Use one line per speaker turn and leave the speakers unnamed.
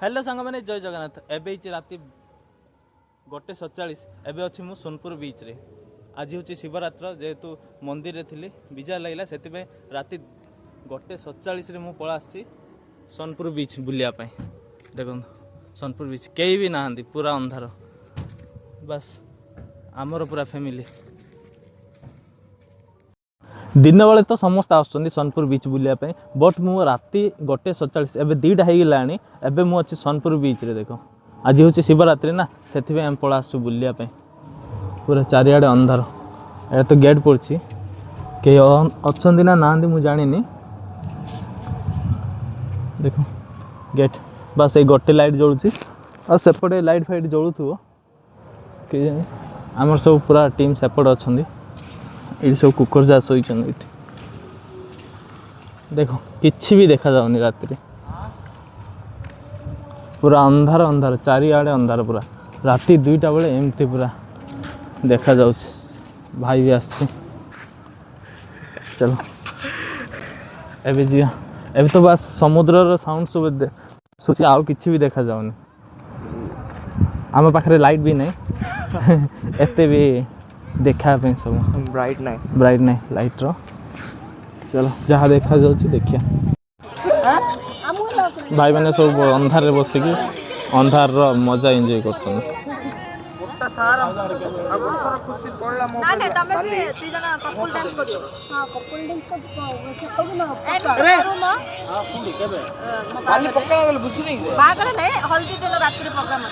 hello सांग मैंने जय जगन्नाथ एबे राति 1:47 एबे अच्छी मु सोनपुर बीच रे आज हूँ शिवरात्र जेहेतु मंदिर रे थी विजा लगे से राति 1:47 मु पला सोनपुर बीच बुलिया देखो सोनपुर बीच कई भी ना पूरा अंधार बस आमर पूरा फैमिली दिन बेले तो समस्त आसुँच सोनपुर बीच बुलायापी बट मु राति 1:47 एवं 2टा हो गलानी एवं मुझे सोनपुर बीच रे देख आज हूँ शिवरात्रि ना से आम पला आसु बुलायापी पूरा चारिआडे अंधार ए तो गेट पड़ी कई अच्छा ना ना मुझे जानी देख गेट बस ये गोटे लाइट जलुची और सेपटे लाइट फाइट जलु थो कि आमर सब पूरा टीम सेपट अच्छा ये सब कुकर जा शोई देखो किसी भी देखा जाऊनी रात पूरा अंधार अंधार चारिआडे अंधार पूरा राति 2टा बेले एमती पूरा देखा जाऊ भाई भी आस चलो एबे जी एबे तो बस समुद्र साउंड सब सुची आउ किसी भी देखा जाऊनी आम पाखे लाइट भी नहीं एते भी देखा समस्त ब्राइट नहीं लाइट रो चलो जहाँ देखा जाऊँ देखिया भाई मैंने सब अंधार रे बसिकी अंधार रो मजा एंजॉय करछन
हल्दी तेल रात प्रोग्राम